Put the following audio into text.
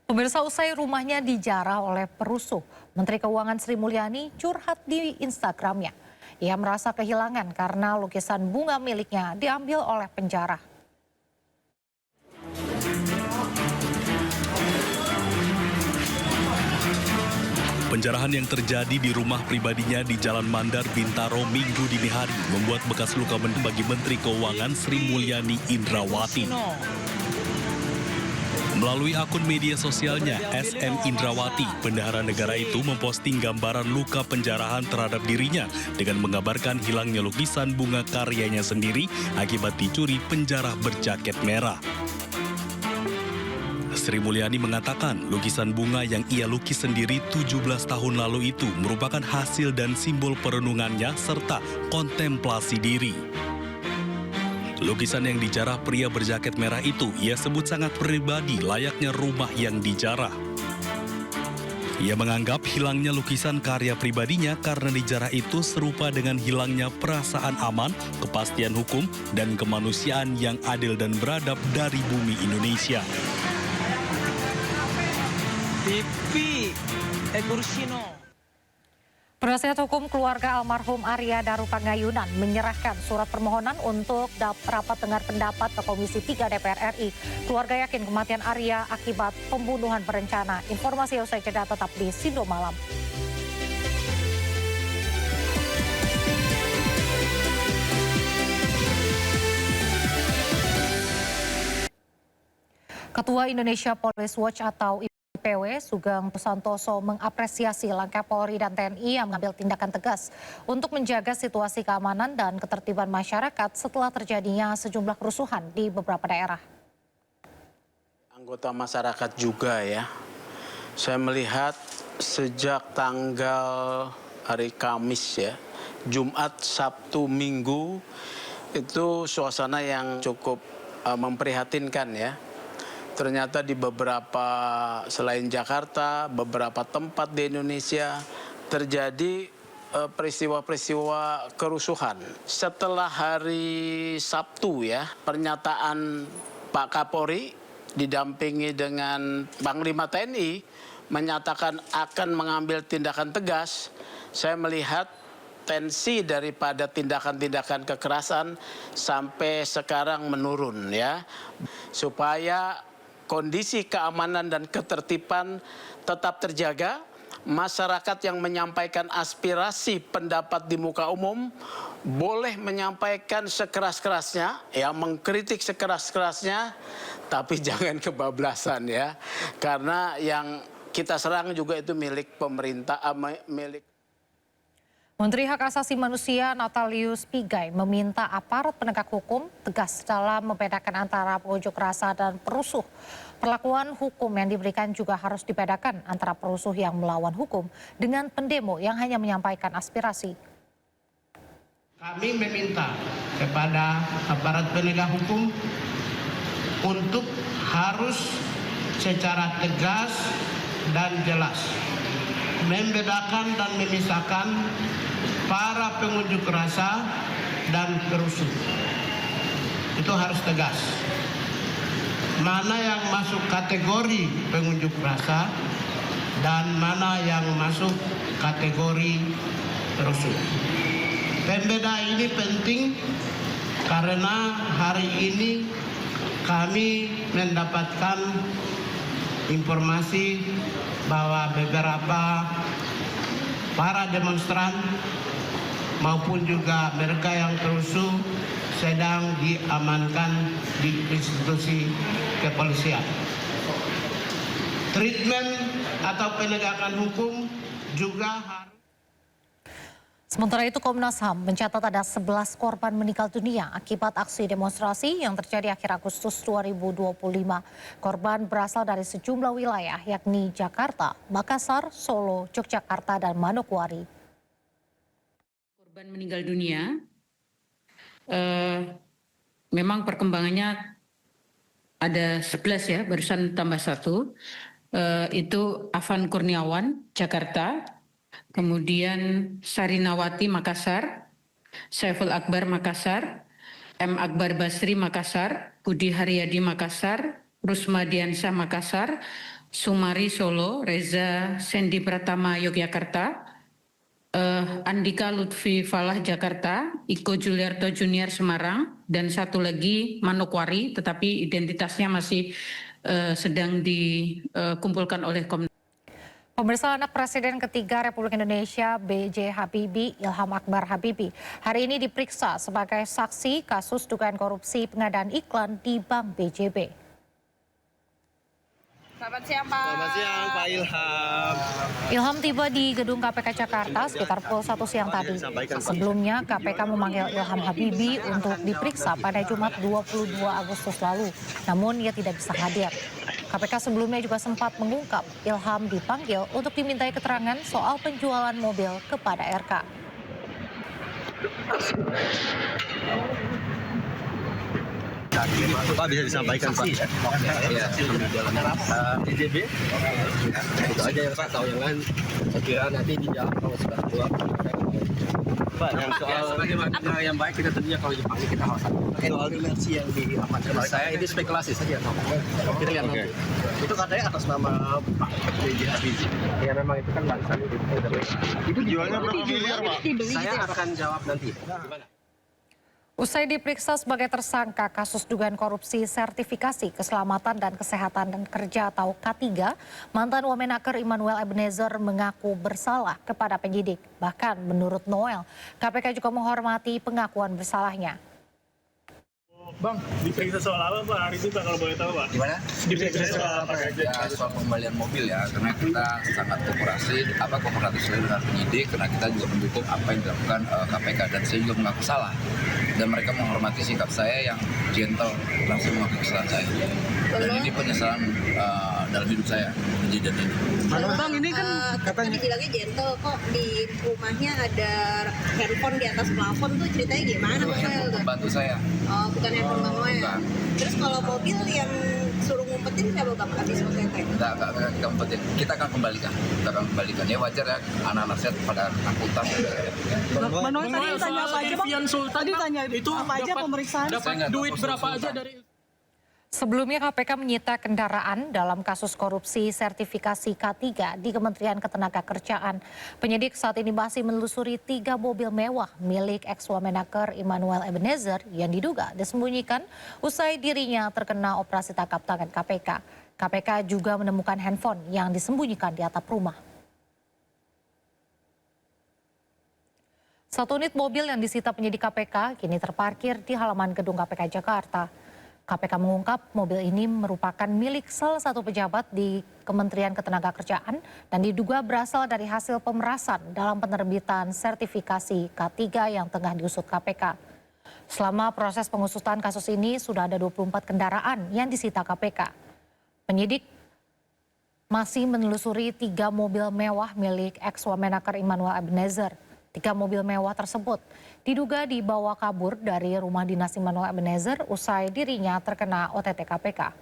Pemirsa, usai rumahnya dijarah oleh perusuh, Menteri Keuangan Sri Mulyani curhat di Instagramnya. Ia merasa kehilangan karena lukisan bunga miliknya diambil oleh penjara. Penjarahan yang terjadi di rumah pribadinya di Jalan Mandar, Bintaro, Minggu dini hari membuat bekas luka bagi Menteri Keuangan Sri Mulyani Indrawati. Melalui akun media sosialnya, SM Indrawati, bendahara negara itu memposting gambaran luka penjarahan terhadap dirinya dengan mengabarkan hilangnya lukisan bunga karyanya sendiri akibat dicuri penjara berjaket merah. Sri Mulyani mengatakan lukisan bunga yang ia lukis sendiri 17 tahun lalu itu merupakan hasil dan simbol perenungannya serta kontemplasi diri. Lukisan yang dijarah pria berjaket merah itu ia sebut sangat pribadi layaknya rumah yang dijarah. Ia menganggap hilangnya lukisan karya pribadinya karena dijarah itu serupa dengan hilangnya perasaan aman, kepastian hukum, dan kemanusiaan yang adil dan beradab dari bumi Indonesia. Penasihat hukum keluarga almarhum Arya Darupangayunan menyerahkan surat permohonan untuk rapat dengar pendapat ke Komisi 3 DPR RI. Keluarga yakin kematian Arya akibat pembunuhan berencana. Informasi usai jeda tetap di Sindo Malam. Ketua Indonesia Police Watch atau IPW Sugeng Santoso mengapresiasi langkah Polri dan TNI yang mengambil tindakan tegas untuk menjaga situasi keamanan dan ketertiban masyarakat setelah terjadinya sejumlah kerusuhan di beberapa daerah. Anggota masyarakat juga ya, saya melihat sejak tanggal hari Kamis ya, Jumat, Sabtu, Minggu itu suasana yang cukup memprihatinkan ya. Ternyata di beberapa, selain Jakarta, beberapa tempat di Indonesia terjadi peristiwa-peristiwa kerusuhan. Setelah hari Sabtu ya, pernyataan Pak Kapolri didampingi dengan Panglima TNI menyatakan akan mengambil tindakan tegas. Saya melihat tensi daripada tindakan-tindakan kekerasan sampai sekarang menurun ya. Supaya kondisi keamanan dan ketertiban tetap terjaga, masyarakat yang menyampaikan aspirasi pendapat di muka umum boleh menyampaikan sekeras-kerasnya, ya mengkritik sekeras-kerasnya, tapi jangan kebablasan ya, karena yang kita serang juga itu milik pemerintah, milik. Menteri Hak Asasi Manusia Natalius Pigai meminta aparat penegak hukum tegas dalam membedakan antara pengunjuk rasa dan perusuh. Perlakuan hukum yang diberikan juga harus dibedakan antara perusuh yang melawan hukum dengan pendemo yang hanya menyampaikan aspirasi. Kami meminta kepada aparat penegak hukum untuk harus secara tegas dan jelas membedakan dan memisahkan para pengunjuk rasa dan perusuh. Itu harus tegas. Mana yang masuk kategori pengunjuk rasa dan mana yang masuk kategori perusuh. Pembeda ini penting karena hari ini kami mendapatkan informasi bahwa beberapa para demonstran maupun juga mereka yang perusuh sedang diamankan di institusi kepolisian. Treatment atau penegakan hukum juga harus. Sementara itu Komnas HAM mencatat ada 11 korban meninggal dunia akibat aksi demonstrasi yang terjadi akhir Agustus 2025. Korban berasal dari sejumlah wilayah yakni Jakarta, Makassar, Solo, Yogyakarta, dan Manokwari. Korban meninggal dunia, memang perkembangannya ada 11 ya, barusan tambah 1. Itu Afan Kurniawan, Jakarta. Kemudian Sarinawati Makassar, Saiful Akbar Makassar, M. Akbar Basri Makassar, Budi Haryadi Makassar, Rusma Diansyah Makassar, Sumari Solo, Reza Sendi Pratama Yogyakarta, Andika Lutfi Falah Jakarta, Iko Juliarto Junior Semarang, dan satu lagi Manokwari, tetapi identitasnya masih sedang dikumpulkan oleh Komnas. Pemirsa, anak Presiden ketiga Republik Indonesia B.J. Habibie, Ilham Akbar Habibie, hari ini diperiksa sebagai saksi kasus dugaan korupsi pengadaan iklan di Bank BJB. Selamat siang, Pak. Selamat siang, Pak Ilham. Ilham tiba di gedung KPK Jakarta sekitar pukul 1 siang tadi. Sebelumnya KPK memanggil Ilham Habibie untuk diperiksa pada Jumat 22 Agustus lalu. Namun ia tidak bisa hadir. KPK sebelumnya juga sempat mengungkap Ilham dipanggil untuk dimintai keterangan soal penjualan mobil kepada RK. Pak, bisa disampaikan Pak? DJB? Itu aja ya Pak, tahu yang lain. Saya kira nanti dijawab kalau sudah keluar. Pak, yang soal bagaimana yang baik kita tentunya kalau dipanggil kita harus. Soal imersi yang diamankan. Saya ini spekulasi saja. Kita lihat nanti. Itu katanya atas nama Pak B.J. Habibie. Ya memang itu kan bangsa itu jualnya berapa miliar Pak? Saya akan jawab nanti. Gimana? Usai diperiksa sebagai tersangka kasus dugaan korupsi sertifikasi keselamatan dan kesehatan dan kerja atau K3, mantan Wamenaker Immanuel Ebenezer mengaku bersalah kepada penyidik. Bahkan menurut Noel, KPK juga menghormati pengakuan bersalahnya. Bang, diperiksa soal apa Pak hari ini Pak kalau boleh tahu Pak? Gimana? Diperiksa soal apa aja? Ya, soal pengembalian mobil ya, karena kita sangat kooperatif selalu dengan penyidik, karena kita juga mendukung apa yang dilakukan KPK dan saya juga mengaku salah. Dan mereka menghormati sikap saya yang gentle langsung mengakui kesalahan saya. Dan ini penyesalan dalam hidup saya kejadian ini. Bang, ini kan katanya dibilangnya gentle, kok di rumahnya ada handphone di atas plafon tuh ceritanya gimana Bang Noel? Membantu saya. Oh, bukan handphone Bang Noel. Bukan. Terus kalau mobil yang suruh ngumpetin siapa Bang Habis Mokete? Enggak kita umpetin. Kita akan kembalikan. Ya wajar ya, anak-anak saya pada angkutan. Bang Noel tadi tanya apa aja Bang? Tadi tanya itu apa aja pemeriksaan? dapat duit berapa aja dari Sebelumnya KPK menyita kendaraan dalam kasus korupsi sertifikasi K3 di Kementerian Ketenagakerjaan. Penyidik saat ini masih menelusuri 3 mobil mewah milik ex-Wamenaker Immanuel Ebenezer yang diduga disembunyikan usai dirinya terkena operasi tangkap tangan KPK. KPK juga menemukan handphone yang disembunyikan di atap rumah. Satu unit mobil yang disita penyidik KPK kini terparkir di halaman gedung KPK Jakarta. KPK mengungkap mobil ini merupakan milik salah satu pejabat di Kementerian Ketenagakerjaan dan diduga berasal dari hasil pemerasan dalam penerbitan sertifikasi K3 yang tengah diusut KPK. Selama proses pengusutan kasus ini sudah ada 24 kendaraan yang disita KPK. Penyidik masih menelusuri 3 mobil mewah milik ex-Wamenaker Immanuel Ebenezer. 3 mobil mewah tersebut diduga dibawa kabur dari rumah dinas Immanuel Ebenezer usai dirinya terkena OTT KPK.